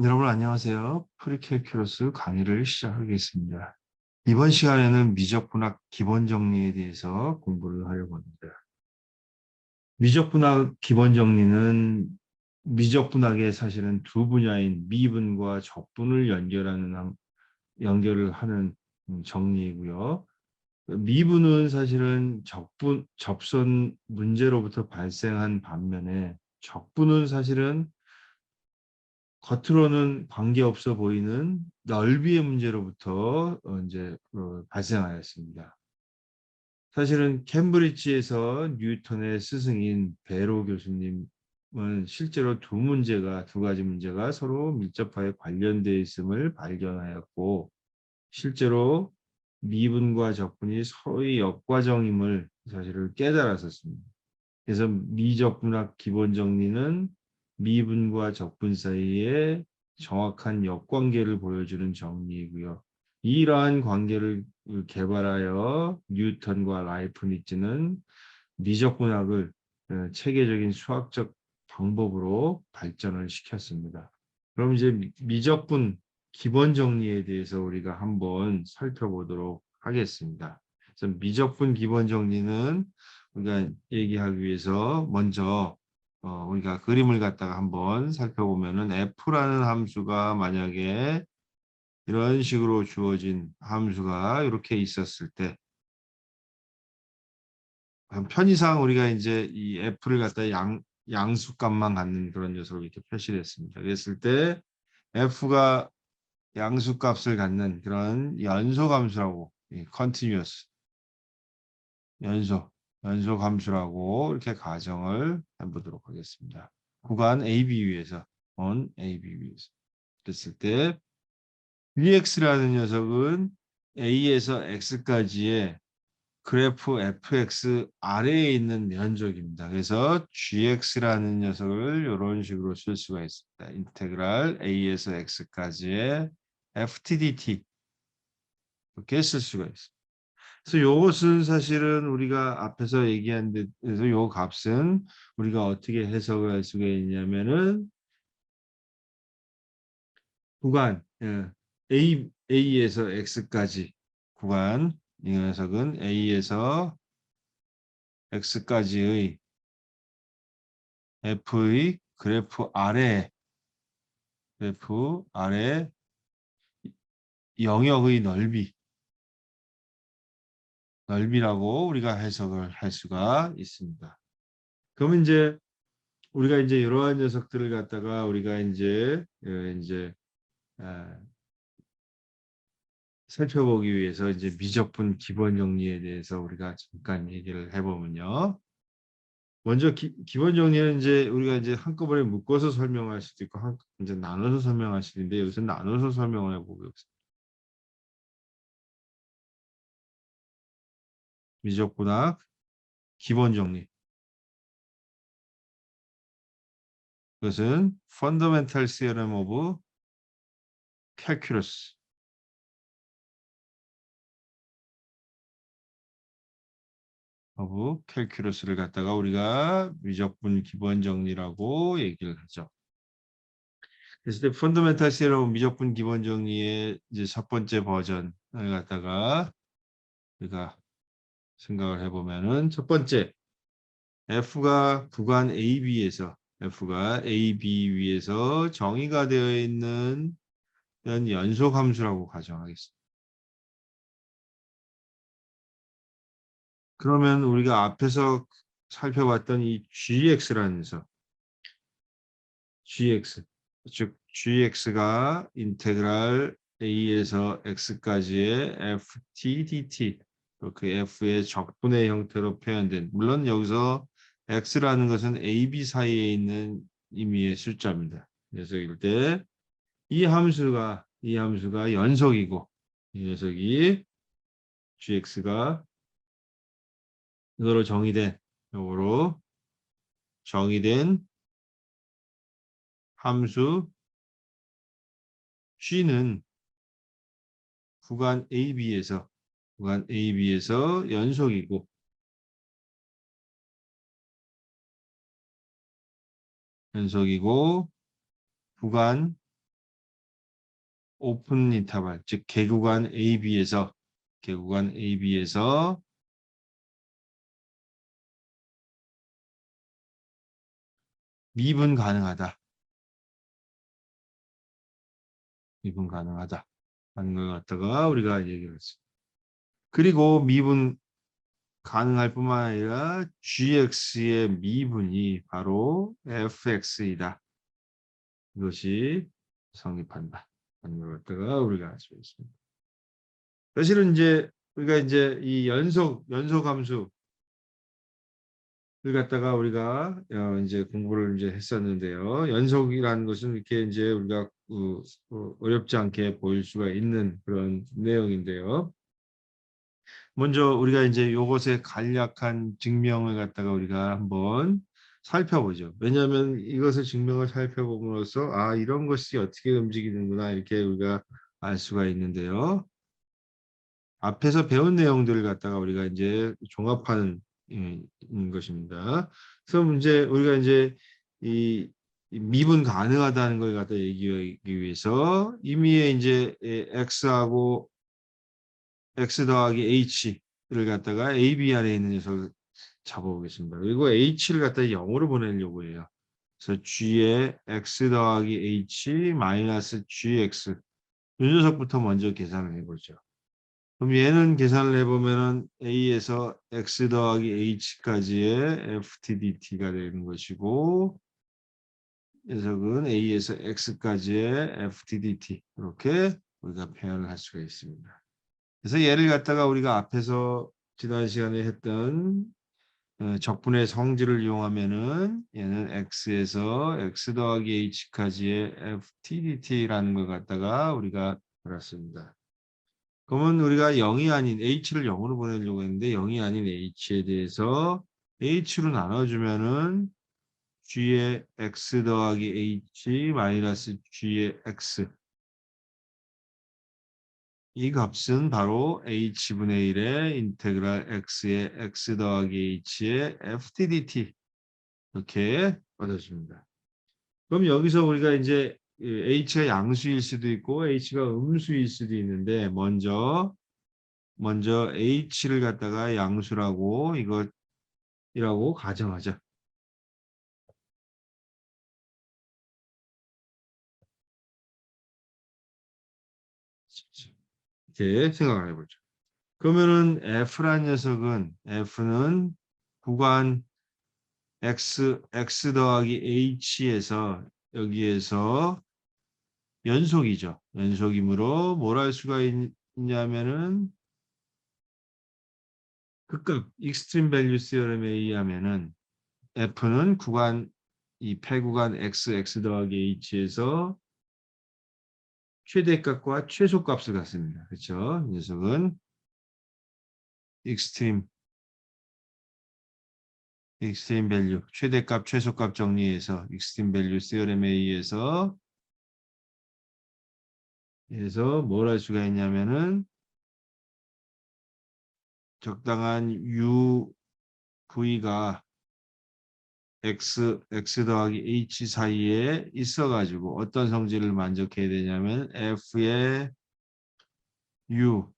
여러분 안녕하세요. 프리캘큘러스 강의를 시작하겠습니다. 이번 시간에는 미적분학 기본 정리에 대해서 공부를 하려고 합니다. 미적분학 기본 정리는 미적분학의 사실은 두 분야인 미분과 적분을 연결을 하는 정리이고요. 미분은 사실은 접선 문제로부터 발생한 반면에 적분은 사실은 겉으로는 관계없어 보이는 넓이의 문제로부터 발생하였습니다. 사실은 캠브리지에서 뉴턴의 스승인 베로 교수님은 실제로 두 가지 문제가 서로 밀접하게 관련되어 있음을 발견하였고, 실제로 미분과 적분이 서로의 역과정임을 사실을 깨달았었습니다. 그래서 미적분학 기본 정리는 미분과 적분 사이에 정확한 역관계를 보여주는 정리이고요. 이러한 관계를 개발하여 뉴턴과 라이프니츠는 미적분학을 체계적인 수학적 방법으로 발전을 시켰습니다. 그럼 이제 미적분 기본 정리에 대해서 우리가 한번 살펴보도록 하겠습니다. 그래서 미적분 기본 정리는 우리가 얘기하기 위해서 먼저 우리가 그림을 갖다가 한번 살펴보면은 f라는 함수가 만약에 이런 식으로 주어진 함수가 이렇게 있었을 때 편의상 우리가 이제 이 f를 갖다 양수값만 갖는 그런 녀석을 이렇게 표시를 했습니다. 그랬을 때 f가 양수값을 갖는 그런 연소함수라고 continuous 연속 함수라고 이렇게 가정을 해보도록 하겠습니다. 구간 AB 위에서 on AB 위에서 그랬을 때 VX라는 녀석은 A에서 X까지의 그래프 fx 아래에 있는 면적입니다. 그래서 gx라는 녀석을 이런 식으로 쓸 수가 있습니다. 인테그랄 a에서 x까지의 ftdt 이렇게 쓸 수가 있습니다. 그래서 이것은 사실은 우리가 앞에서 얘기한 데서 이 값은 우리가 어떻게 해석을 할 수가 있냐면은 구간 A에서 X까지 구간 이 녀석은 A에서 X까지의 F의 그래프 아래 영역의 넓이라고 우리가 해석을 할 수가 있습니다. 그러면 이제 우리가 이제 이러한 녀석들을 갖다가 우리가 이제 살펴보기 위해서 이제 미적분 기본 정리에 대해서 우리가 잠깐 얘기를 해보면요. 먼저 기본 정리는 이제 우리가 이제 한꺼번에 묶어서 설명할 수도 있고 이제 나눠서 설명할 수도 있는데 여기서 나눠서 설명을 해보겠습니다. 미적분학 기본 정리. 그것은 Fundamental Theorem of Calculus. 를 갖다가 우리가 미적분 기본 정리라고 얘기를 하죠. 그래서 펀더멘탈 시럼 미적분 기본 정리의 이제 첫 번째 버전을 갖다가 우리가 생각을 해보면은 첫 번째 F가 구간 F가 AB 위에서 정의가 되어 있는 연속 함수라고 가정하겠습니다. 그러면 우리가 앞에서 살펴봤던 이 GX라는 녀석, 즉 GX가 인테그랄 A에서 X까지의 FTDT, 그 F의 적분의 형태로 표현된, 물론 여기서 X라는 것은 AB 사이에 있는 의미의 숫자입니다. 녀석일 때 이 함수가 연속이고 이 녀석이 GX가 요거로 정의된 함수 G는 구간 AB에서 연속이고 구간 오픈 인터벌, 즉 개구간 AB에서 미분 가능하다. 미분 가능하다. 하는 걸 갖다가 우리가 얘기를 했습니다. 그리고 미분 가능할 뿐만 아니라 gx의 미분이 바로 fx이다. 이것이 성립한다. 하는 걸 갖다가 우리가 알 수 있습니다. 사실은 이제 우리가 이제 이 연속 함수를 갖다가 우리가 이제 공부를 이제 했었는데요. 연속이라는 것은 이렇게 이제 우리가 어렵지 않게 보일 수가 있는 그런 내용인데요. 먼저 우리가 이제 요것의 간략한 증명을 갖다가 우리가 한번 살펴보죠. 왜냐하면 이것을 증명을 살펴봄으로써 아 이런 것이 어떻게 움직이는구나 이렇게 우리가 알 수가 있는데요. 앞에서 배운 내용들을 갖다가 우리가 이제 종합하는 것입니다. 그래서 문제 우리가 이제 이 미분 가능하다는 걸 갖다 얘기하기 위해서 이미 이제 x하고 x 더하기 h를 갖다가 a, b 안에 있는 녀석을 잡아보겠습니다. 그리고 h를 갖다가 0으로 보내려고 해요. 그래서 g의 x 더하기 h 마이너스 gx 이 녀석부터 먼저 계산을 해보죠. 그럼 얘는 계산을 해보면은 a에서 x 더하기 h까지의 ftdt가 되는 것이고 녀석은 a에서 x까지의 ftdt 이렇게 우리가 표현을 할 수가 있습니다. 그래서 얘를 갖다가 우리가 앞에서 지난 시간에 했던 적분의 성질을 이용하면은 얘는 x에서 x 더하기 h까지의 ftdt라는 걸 갖다가 우리가 알았습니다. 그러면 우리가 0이 아닌 h를 0으로 보내려고 했는데 0이 아닌 h에 대해서 h로 나눠주면은 g의 x 더하기 h 마이너스 g의 x 이 값은 바로 h분의 1의 인테그랄 x의 x 더하기 h의 ftdt 이렇게 얻어집니다. 그럼 여기서 우리가 이제 h가 양수일 수도 있고 h가 음수일 수도 있는데 먼저 h를 갖다가 양수라고 이것이라고 가정하자. 이렇게 생각을 해보죠. 그러면은 f는 구간 x 더하기 h에서 여기에서 연속이죠. 연속이므로 뭘 할 수가 있냐면은 극값 익스트림 밸류 시어럼에 의하면은 f는 구간 이 폐구간 x 더하기 h에서 최대값과 최소값을 갖습니다. 그렇죠? 이 녀석은 익스트림 밸류 최대값 최소값 정리해서 익스트림 밸류 시어럼에 의해서 뭘 할 수가 있냐면은 적당한 v가 x 더하기 h 사이에 있어가지고 어떤 성질을 만족해야 되냐면 f의 u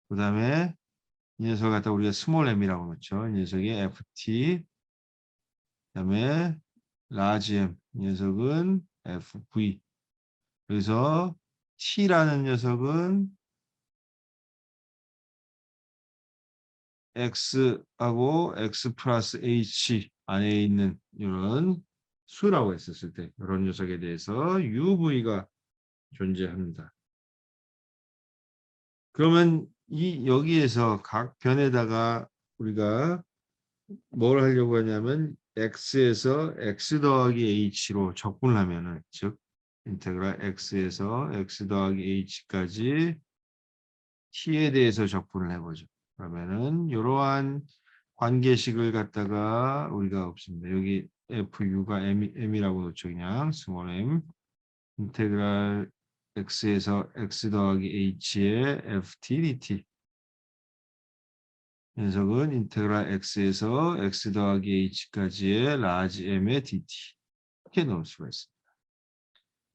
그 다음에 이 녀석을 갖다 우리가 스몰 m이라고 놓죠. 이 녀석이 ft 그 다음에 라지 m 이 녀석은 fv 그래서 t라는 녀석은 x하고 x 플러스 h 안에 있는 이런 수라고 했었을 때 이런 녀석에 대해서 uv가 존재합니다. 그러면 여기에서 각 변에다가 우리가 뭘 하려고 하냐면 x에서 x 더하기 h로 적분을 하면은 즉 인테그랄 x에서 x 더하기 h까지 t에 대해서 적분을 해보죠. 그러면은 이러한 관계식을 갖다가 우리가 없습니다. 여기 fu가 m이라고 놓죠. 그냥 스몰 m 인테그랄 x에서 x 더하기 h의 ftdt 녀석은 인테그랄 x에서 x 더하기 h까지의 라지 m의 dt 이렇게 넣을 수가 있습니다.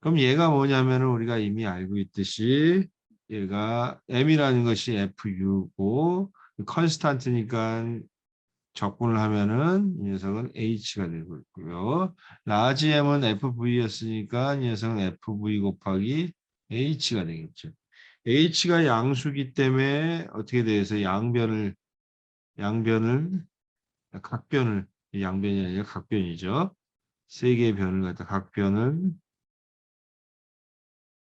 그럼 얘가 뭐냐면은 우리가 이미 알고 있듯이 얘가 m이라는 것이 fu고 컨스탄트니까 적분을 하면은 이 녀석은 h가 되고 있고요. 라지 m은 fv였으니까 이 녀석은 fv 곱하기 h가 되겠죠. h가 양수기 때문에 어떻게 돼서 양변을 각변을 양변이 아니라 각변이죠. 세 개의 변을 갖다 각변을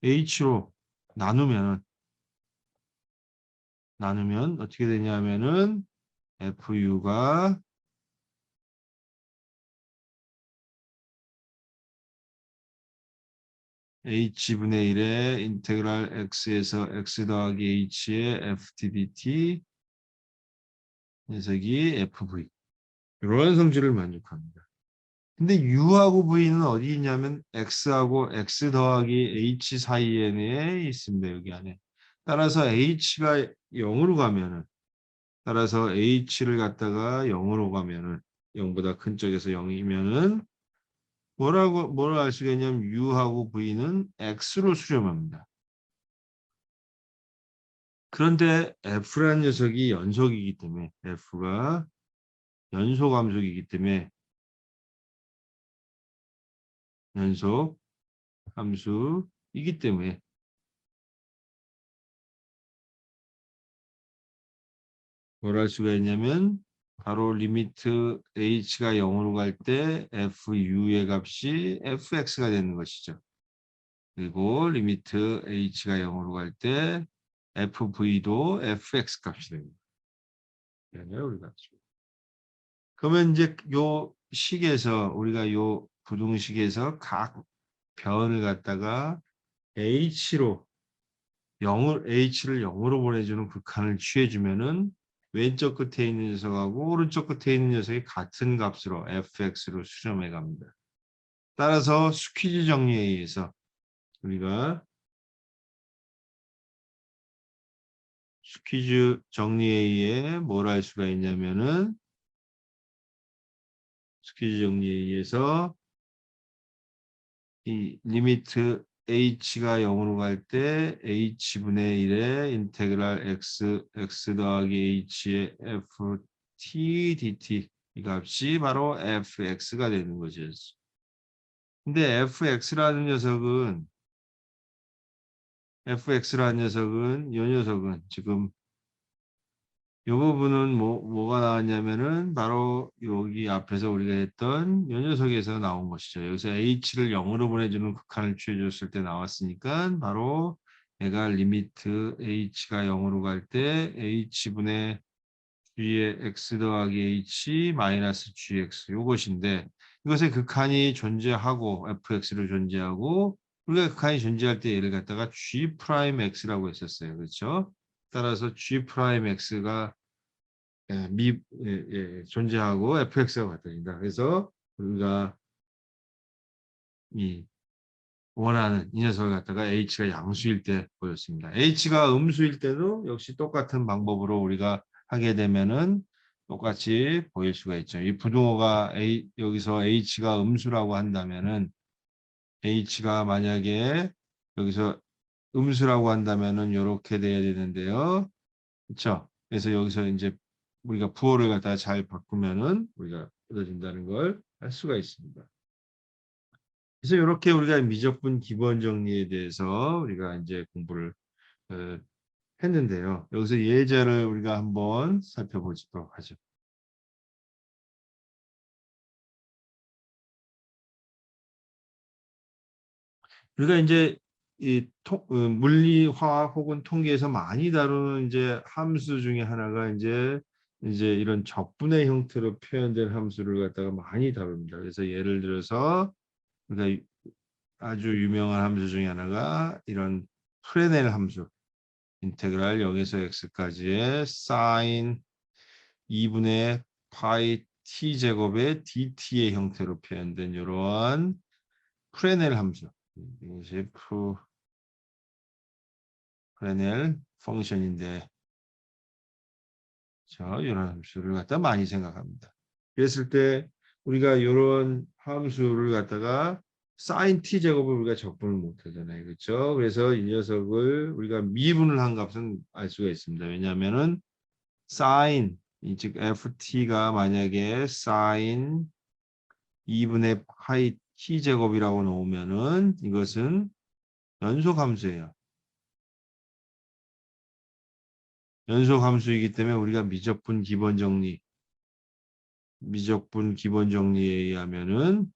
h로 나누면 어떻게 되냐면은 fu가 h분의 1의 인테그랄 x에서 x 더하기 h의 ftdt 녀석이 fv 이런 성질을 만족합니다. 근데 u하고 v는 어디 있냐면 x하고 x 더하기 h 사이에 있습니다. 여기 안에. 따라서 h가 0으로 가면은 따라서 h를 갖다가 0으로 가면은 0보다 큰 쪽에서 0이면은 뭐라 할 수가 있냐면 u하고 v는 x로 수렴합니다. 그런데 f라는 녀석이 연속이기 때문에 f가 연속 함수이기 때문에 연속 함수이기 때문에 뭐라 할 수가 있냐면 바로 리미트 h가 0으로 갈 때 fu의 값이 fx가 되는 것이죠. 그리고 리미트 h가 0으로 갈 때 fv도 fx 값이 됩니다. 우리가 그러면 이제 요 식에서 우리가 요 부등식에서 각 변을 갖다가 h로 0으로 보내주는 극한을 취해주면은 왼쪽 끝에 있는 녀석하고 오른쪽 끝에 있는 녀석이 같은 값으로 fx로 수렴해 갑니다. 따라서 스퀴즈 정리에 의해서 우리가 스퀴즈 정리에 의해 뭘 할 수가 있냐면은 스퀴즈 정리에 의해서 이 리미트 h가 0으로 갈 때 h분의 1의 인테그랄 x 더하기 h의 ft dt 이 값이 바로 fx가 되는 거죠. 근데 fx라는 녀석은 이 녀석은 지금 이 부분은 뭐가 나왔냐면은 바로 여기 앞에서 우리가 했던 이 녀석에서 나온 것이죠. 여기서 h를 0으로 보내주는 극한을 취해줬을 때 나왔으니까 바로 얘가 리미트 h가 0으로 갈 때 h분의 g의 x 더하기 h 마이너스 gx 요것인데 이것의 극한이 존재하고 fx로 존재하고 우리가 극한이 존재할 때 얘를 갖다가 g 프라임 x라고 했었어요. 그렇죠? 따라서 g 프라임 x가 존재하고 fx가 같아진다. 그래서 우리가 이 원하는 이 녀석을 갖다가 h가 양수일 때 보였습니다. h가 음수일 때도 역시 똑같은 방법으로 우리가 하게 되면은 똑같이 보일 수가 있죠. 이 부등호가 여기서 h가 음수라고 한다면은 h가 만약에 여기서 음수라고 한다면은 이렇게 돼야 되는데요. 그렇죠? 그래서 여기서 이제 우리가 부호를 갖다가 잘 바꾸면은 우리가 얻어진다는 걸 할 수가 있습니다. 그래서 이렇게 우리가 미적분 기본 정리에 대해서 우리가 이제 공부를 어, 했는데요. 여기서 예제를 우리가 한번 살펴보도록 하죠. 우리가 이제 물리, 화학 혹은 통계에서 많이 다루는 이제 함수 중에 하나가 이제 이런 적분의 형태로 표현된 함수를 갖다가 많이 다룹니다. 그래서 예를 들어서 우리가 아주 유명한 함수 중에 하나가 이런 프레넬 함수, 인테그랄 0에서 x까지의 사인 2분의 파이 t 제곱의 dt의 형태로 표현된 이러한 프레넬 함수. 이것이 프레넬 펑션인데, 이런 함수를 갖다 많이 생각합니다. 그랬을 때 우리가 이런 함수를 갖다가 사인 t 제곱을 우리가 적분을 못 하잖아요. 그렇죠? 그래서 이 녀석을 우리가 미분을 한 값은 알 수가 있습니다. 왜냐하면은 사인 즉 ft가 만약에 사인 2분의 파이 t 제곱이라고 놓으면은 이것은 연속 함수예요. 연속 함수이기 때문에 우리가 미적분 기본 정리에 의하면은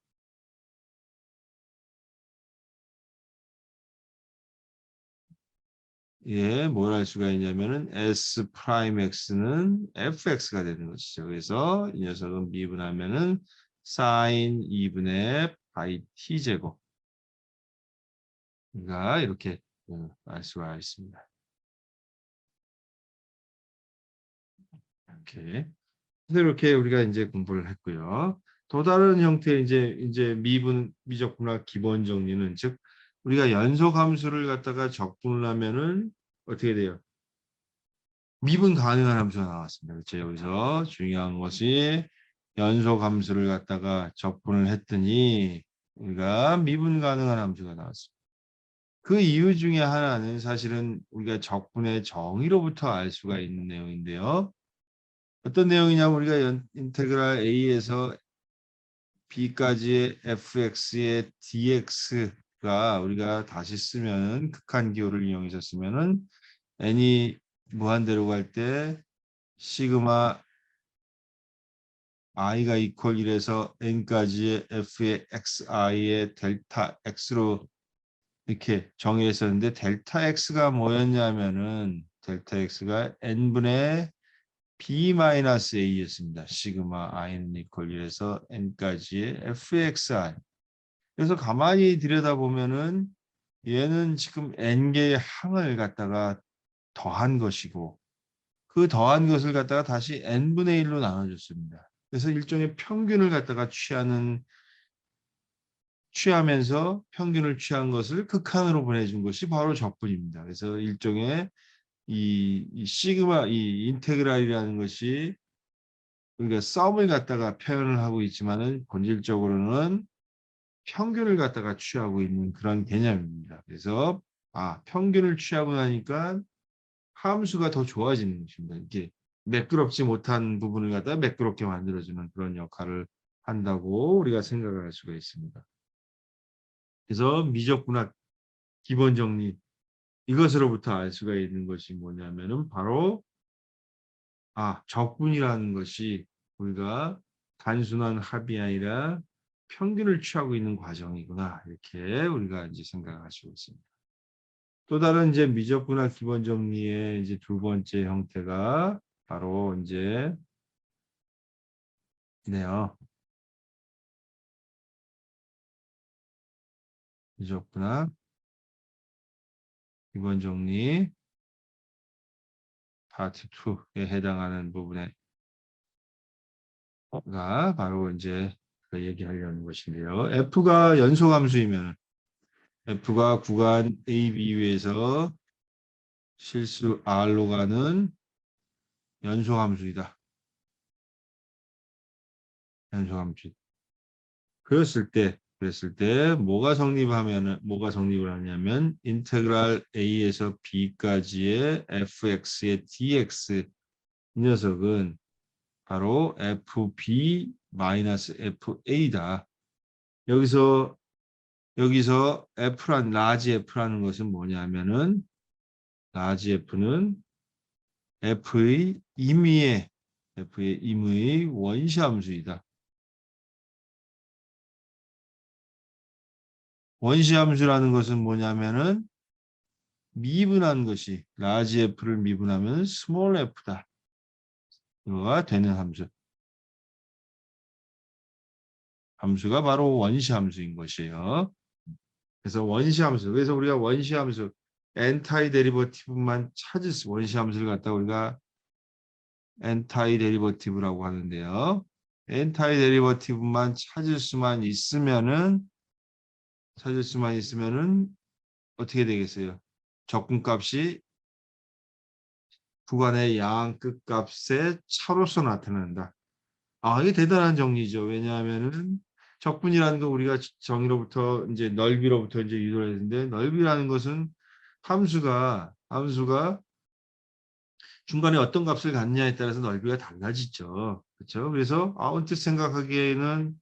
예, 뭘 할 수가 있냐면은 S 프라임 X는 FX가 되는 것이죠. 그래서 이 녀석은 미분하면은 사인 2분의 파이 T 제곱가 이렇게 알 수가 있습니다. 이렇게. 그래서 이렇게 우리가 이제 공부를 했고요. 또 다른 형태의 이제 미적분학 기본 정리는 즉 우리가 연속 함수를 갖다가 적분을 하면은 어떻게 돼요? 미분 가능한 함수가 나왔습니다. 그렇죠? 여기서 중요한 것이 연속 함수를 갖다가 적분을 했더니 우리가 미분 가능한 함수가 나왔습니다. 그 이유 중에 하나는 사실은 우리가 적분의 정의로부터 알 수가 있는 내용인데요. 어떤 내용이냐면 우리가 인테그랄 a에서 b까지의 fx의 dx가 우리가 다시 쓰면은 극한 기호를 이용해서 쓰면은 n이 무한대로 갈 때 시그마 i가 이퀄 1에서 n까지의 f의 xi의 델타 x로 이렇게 정의했었는데 델타 x가 뭐였냐면은 델타 x가 n분의 b-a였습니다. 시그마 i는 이퀄 1에서 n까지의 fxi. 그래서 가만히 들여다보면은 얘는 지금 n개의 항을 갖다가 더한 것이고 그 더한 것을 갖다가 다시 n분의 1로 나눠줬습니다. 그래서 일종의 평균을 갖다가 취하면서 평균을 취한 것을 극한으로 보내준 것이 바로 적분입니다. 그래서 일종의 이 시그마 이 인테그랄이라는 것이 우리가 썸을 갖다가 표현을 하고 있지만은 본질적으로는 평균을 갖다가 취하고 있는 그런 개념입니다. 그래서 평균을 취하고 나니까 함수가 더 좋아지는 것입니다. 이게 매끄럽지 못한 부분을 갖다가 매끄럽게 만들어주는 그런 역할을 한다고 우리가 생각을 할 수가 있습니다. 그래서 미적분학 기본 정리 이것으로부터 알 수가 있는 것이 뭐냐면은 바로 적분이라는 것이 우리가 단순한 합이 아니라 평균을 취하고 있는 과정이구나 이렇게 우리가 이제 생각할 수 있습니다. 또 다른 이제 미적분학 기본 정리의 이제 두 번째 형태가 바로 이제 네요. 미적분학 기본 정리 파트 2에 해당하는 부분에 가 바로 이제 얘기하려는 것인데요. F가 연소함수이면 F가 구간 ABU에서 실수 R로 가는 연소함수이다. 연소함수. 그랬을 때 뭐가 성립을 하냐면 인테그랄 A에서 B까지의 fx의 dx 이 녀석은 바로 fb-fa다. 여기서 라지 F라는 것은 뭐냐면은 라지 F는 F의 임의의 원시함수이다. 원시함수라는 것은 뭐냐면은 미분한 것이 라지 F를 미분하면 스몰 f다. 이거가 되는 함수. 함수가 바로 원시함수인 것이에요. 그래서 그래서 우리가 원시함수 엔타이 데리버티브만 원시함수를 갖다 우리가 엔타이 데리버티브라고 하는데요. 엔타이 데리버티브만 찾을 수만 있으면은 어떻게 되겠어요? 적분값이 구간의 양 끝값의 차로서 나타난다. 이게 대단한 정리죠. 왜냐하면은 적분이라는 거 우리가 정의로부터 이제 넓이로부터 이제 유도를 했는데 넓이라는 것은 함수가 중간에 어떤 값을 갖느냐에 따라서 넓이가 달라지죠. 그렇죠? 그래서 언뜻 생각하기에는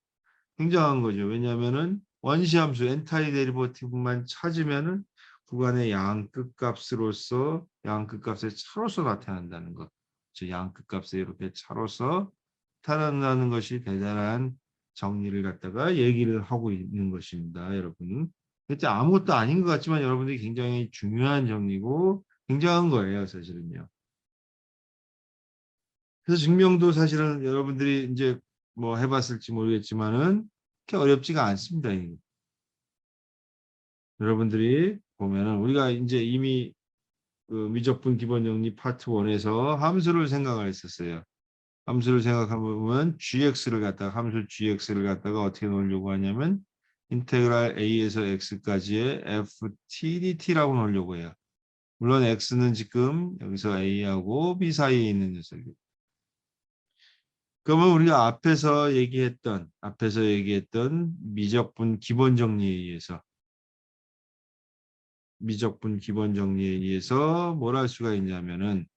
굉장한 거죠. 왜냐하면은 원시함수 엔타이 데리버티브만 찾으면은 구간의 양끝값으로서 양끝값의 차로서 나타난다는 것. 즉 양끝값에 이렇게 차로서 나타난다는 것이 대단한 정리를 갖다가 얘기를 하고 있는 것입니다, 여러분. 그때 아무것도 아닌 것 같지만 여러분들이 굉장히 중요한 정리고 굉장한 거예요, 사실은요. 그래서 증명도 사실은 여러분들이 이제 뭐 해봤을지 모르겠지만은 그렇게 어렵지가 않습니다. 이게. 여러분들이 보면은 우리가 이제 이미 그 미적분 기본 정리 파트 1에서 함수를 생각을 했었어요. 함수를 생각하면 gx를 갖다가 함수 gx를 갖다가 어떻게 놓으려고 하냐면 인테그랄 a에서 x까지의 ftdt라고 놓으려고 해요. 물론 x는 지금 여기서 a하고 b 사이에 있는 녀석이에요. 그러면 우리가 앞에서 얘기했던 미적분 기본 정리에 의해서 뭘 할 수가 있냐면은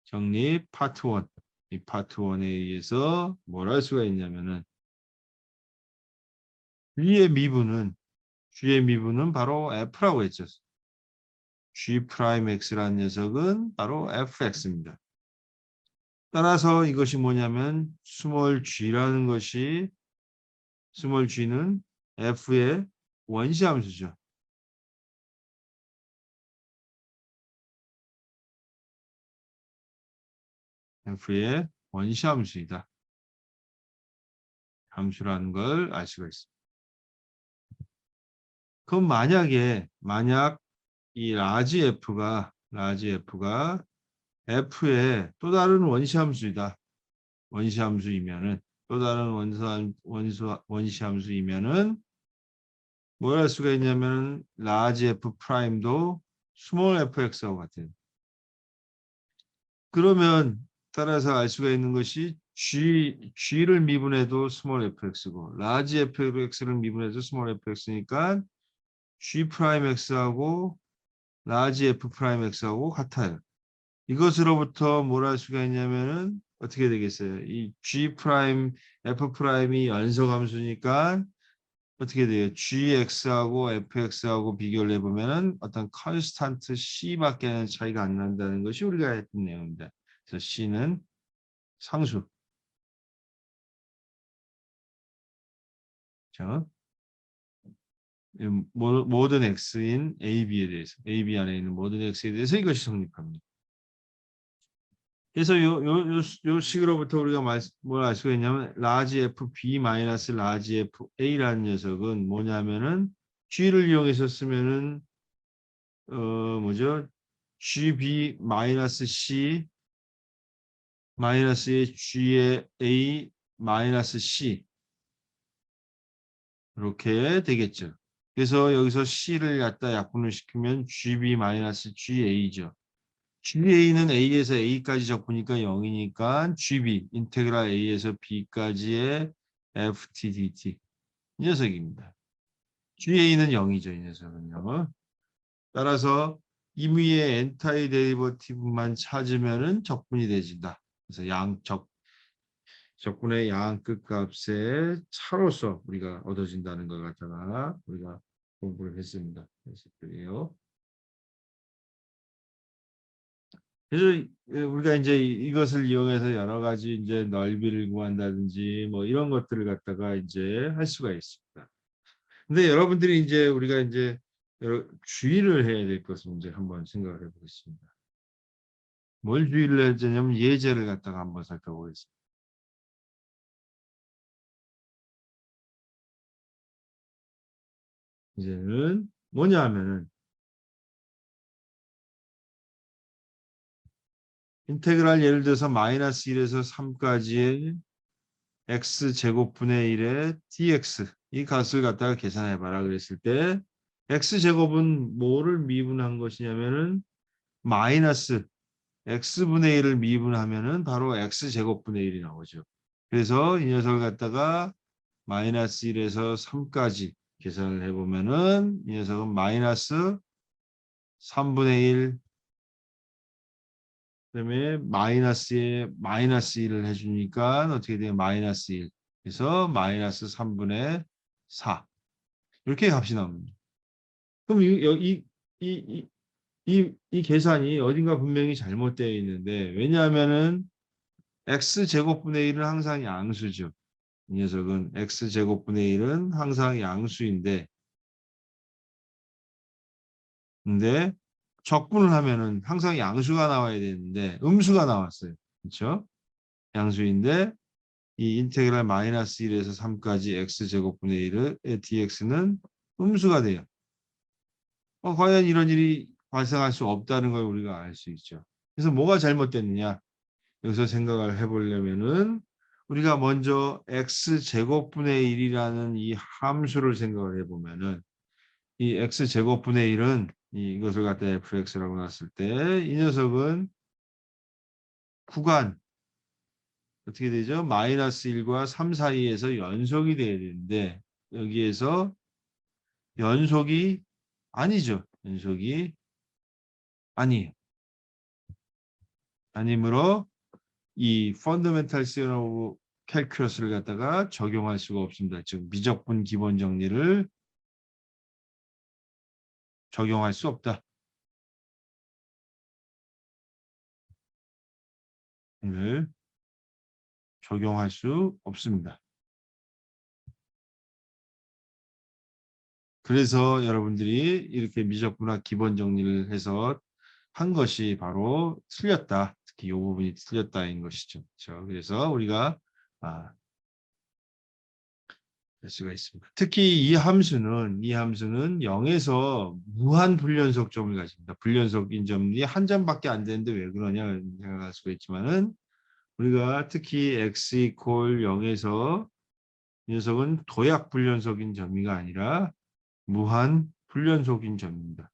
정리 파트 1. 이 파트 1에 의해서 뭘 할 수가 있냐면은 G의 미분은 바로 F라고 했죠. G 프라임 X라는 녀석은 바로 FX입니다. 따라서 이것이 뭐냐면 스몰 g는 F의 원시함수죠. F의 원시함수이다. 함수라는 걸 알 수가 있습니다. 그럼 만약 이 라지 F가 F의 또 다른 원시함수이다. 원시함수이면은 또 다른 원시함수이면은 뭘 할 수가 있냐면 라지 F 프라임도 스몰 fx하고 같아요. 그러면 따라서 알 수가 있는 것이 G를 미분해도 스몰 fx고 라지 fx를 미분해도 스몰 fx니까 G 프라임 x하고 라지 f 프라임 x하고 같아요. 이것으로부터 뭘 할 수가 있냐면은 어떻게 되겠어요? 이 G 프라임 F 프라임이 연속함수니까 어떻게 돼요? GX하고 FX하고 비교를 해보면은 어떤 컨스탄트 C밖에는 차이가 안 난다는 것이 우리가 했던 내용입니다. 그래서 C는 상수. 자, 모든 X인 AB에 대해서, AB 안에 있는 모든 X에 대해서 이것이 성립합니다. 그래서 요 식으로부터 우리가 뭘 알 수가 있냐면 라지 FB 마이너스 라지 FA라는 녀석은 뭐냐면은 G를 이용해서 쓰면은 뭐죠? GB 마이너스 C 마이너스의 G의 A 마이너스 C 이렇게 되겠죠. 그래서 여기서 C를 갖다 약분을 시키면 GB 마이너스 GA죠. GA는 A에서 A까지 적으니까 0이니까 GB 인테그랄 A에서 B까지의 FTDT 이 녀석입니다. GA는 0이죠. 이 녀석은요. 따라서 임의의 엔타이 데리버티브만 찾으면은 적분이 되진다. 그래서 적분의 양끝값의 차로서 우리가 얻어진다는 것 갖다가 우리가 공부를 했습니다. 그래서 그래서 우리가 이제 이것을 이용해서 여러 가지 이제 넓이를 구한다든지 뭐 이런 것들을 갖다가 이제 할 수가 있습니다. 근데 여러분들이 이제 우리가 이제 주의를 해야 될 것을 이제 한번 생각을 해보겠습니다. 뭘 주의를 해야 되냐면 예제를 갖다가 한번 살펴보겠습니다. 이제는 뭐냐 하면은 인테그랄 예를 들어서 마이너스 1에서 3까지의 x제곱분의 1의 dx 이 값을 갖다가 계산해 봐라 그랬을 때 x제곱은 뭐를 미분한 것이냐면은 마이너스 x분의 1을 미분하면은 바로 x제곱분의 1이 나오죠. 그래서 이 녀석을 갖다가 마이너스 1에서 3까지 계산을 해보면은 이 녀석은 마이너스 3분의 1, 그다음에 마이너스에 마이너스 1을 해주니까 어떻게 돼요? 마이너스 1. 그래서 마이너스 3분의 4. 이렇게 값이 나옵니다. 그럼 이 계산이 어딘가 분명히 잘못되어 있는데, 왜냐하면은 x제곱분의 1은 항상 양수죠. 이 녀석은 x제곱분의 1은 항상 양수인데, 근데 적분을 하면은 항상 양수가 나와야 되는데 음수가 나왔어요. 그렇죠? 양수인데 이 인테그랄 마이너스 1에서 3까지 x제곱분의 1의 dx는 음수가 돼요. 과연 이런 일이 발생할 수 없다는 걸 우리가 알 수 있죠. 그래서 뭐가 잘못됐느냐? 여기서 생각을 해보려면은 우리가 먼저 x제곱분의 1이라는 이 함수를 생각을 해보면은 이 x제곱분의 1은 이것을 갖다 fx라고 놨을 때 이 녀석은 구간 어떻게 되죠? 마이너스 1과 3 사이에서 연속이 돼야 되는데 여기에서 연속이 아니죠. 연속이 아니에요. 아니므로 이 펀더멘탈 시어 오브 캘큘러스를 갖다가 적용할 수가 없습니다. 즉 미적분 기본 정리를 적용할 수 없다. 를 적용할 수 없습니다. 그래서 여러분들이 이렇게 미적분학 기본 정리를 해서 한 것이 바로 틀렸다. 특히 이 부분이 틀렸다인 것이죠. 그렇죠? 그래서 우리가 할 수가 있습니다. 특히 이 함수는 0에서 무한 불연속점을 가집니다. 불연속인 점이 한 점밖에 안 되는데 왜 그러냐 생각할 수가 있지만은 우리가 특히 x 이퀄 0에서 이 녀석은 도약 불연속인 점이가 아니라 무한 불연속인 점입니다.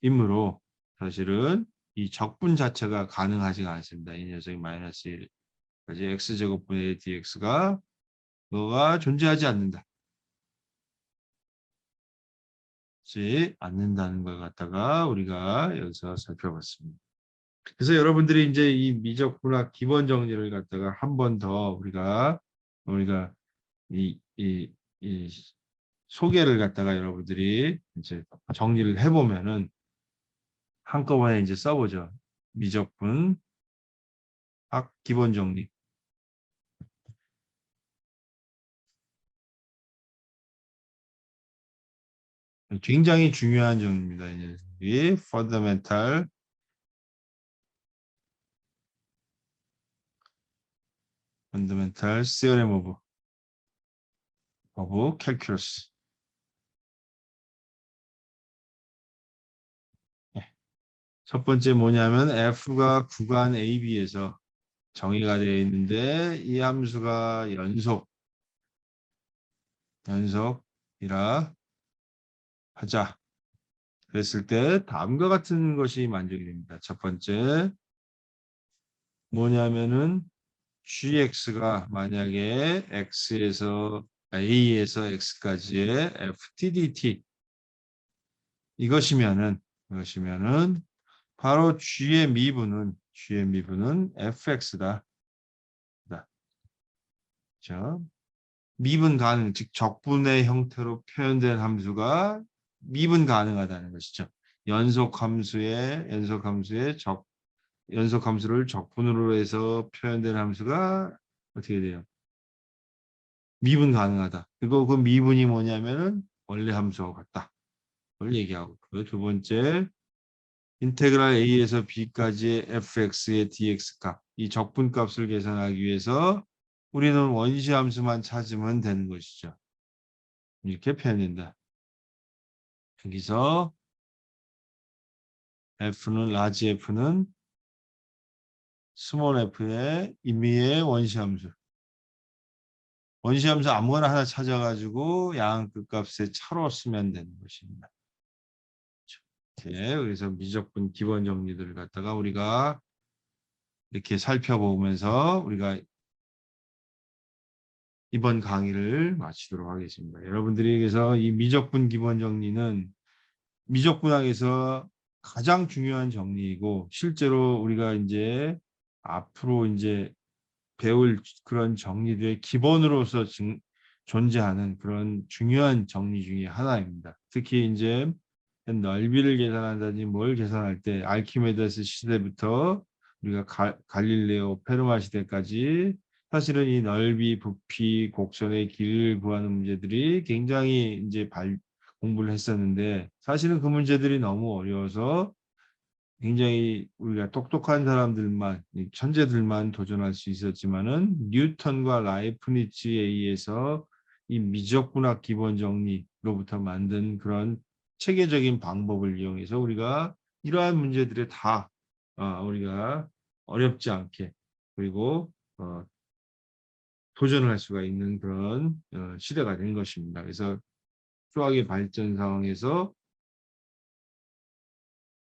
이므로 사실은 이 적분 자체가 가능하지가 않습니다. 이 녀석이 마이너스 1까지 x제곱분의 dx가 그거가 존재하지 않는다. 지 않는다는 걸 갖다가 우리가 여기서 살펴봤습니다. 그래서 여러분들이 이제 이 미적분학 기본 정리를 갖다가 한 번 더 우리가 이 소개를 갖다가 여러분들이 이제 정리를 해보면은 한꺼번에 이제 써보죠. 미적분학 기본 정리. 굉장히 중요한 정리입니다. 이제 이 펀더멘탈 시어렘 오브 캘큘러스. 첫 번째 뭐냐면 f가 구간 AB에서 정의가 되어 있는데 이 함수가 연속이라 하자. 그랬을 때 다음과 같은 것이 만족이 됩니다. 첫 번째 뭐냐면은 gx가 만약에 a에서 x까지의 ftdt 이것이면은 바로 g의 미분은 fx다. 자, 미분 가능, 즉 적분의 형태로 표현된 함수가 미분 가능하다는 것이죠. 연속 함수를 적분으로 해서 표현된 함수가 어떻게 돼요? 미분 가능하다. 그리고 그 미분이 뭐냐면은 원래 함수와 같다. 그걸 얘기하고 두 번째 인테그랄 a에서 b까지의 fx의 dx 값, 이 적분 값을 계산하기 위해서 우리는 원시 함수만 찾으면 되는 것이죠. 이렇게 표현된다. 여기서 라지 F는 스몰 f의 임의의 원시함수. 원시함수 아무거나 하나 찾아가지고 양극 값의 차로 쓰면 되는 것입니다. 이렇게 그래서 미적분 기본 정리들을 갖다가 우리가 이렇게 살펴보면서 우리가 이번 강의를 마치도록 하겠습니다. 여러분들에게서 이 미적분 기본 정리는 미적분학에서 가장 중요한 정리이고 실제로 우리가 이제 앞으로 이제 배울 그런 정리들의 기본으로서 존재하는 그런 중요한 정리 중에 하나입니다. 특히 이제 넓이를 계산한다든지 뭘 계산할 때 알키메데스 시대부터 우리가 갈릴레오 페르마 시대까지 사실은 이 넓이, 부피, 곡선의 길이를 구하는 문제들이 굉장히 이제 공부를 했었는데 사실은 그 문제들이 너무 어려워서 굉장히 우리가 똑똑한 사람들만, 천재들만 도전할 수 있었지만은 뉴턴과 라이프니츠에 의해서 이 미적분학 기본 정리로부터 만든 그런 체계적인 방법을 이용해서 우리가 이러한 문제들에 다 우리가 어렵지 않게 그리고 도전을 할 수가 있는 그런 시대가 된 것입니다. 그래서 수학의 발전 상황에서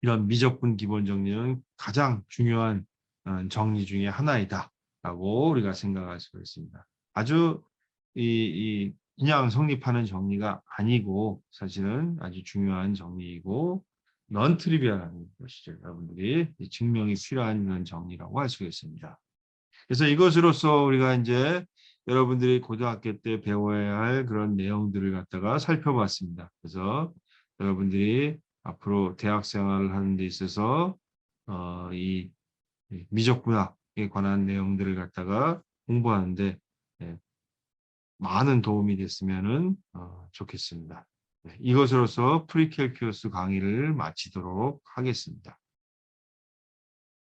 이런 미적분 기본 정리는 가장 중요한 정리 중에 하나이다라고 우리가 생각할 수가 있습니다. 아주 그냥 성립하는 정리가 아니고 사실은 아주 중요한 정리이고 넌 트리비얼한 것이죠. 여러분들이 증명이 필요한 그런 정리라고 할 수가 있습니다. 그래서 이것으로서 우리가 이제 여러분들이 고등학교 때 배워야 할 그런 내용들을 갖다가 살펴봤습니다. 그래서 여러분들이 앞으로 대학 생활을 하는 데 있어서 이 미적분학에 관한 내용들을 갖다가 공부하는데 많은 도움이 됐으면 좋겠습니다. 이것으로서 프리캘큐러스 강의를 마치도록 하겠습니다.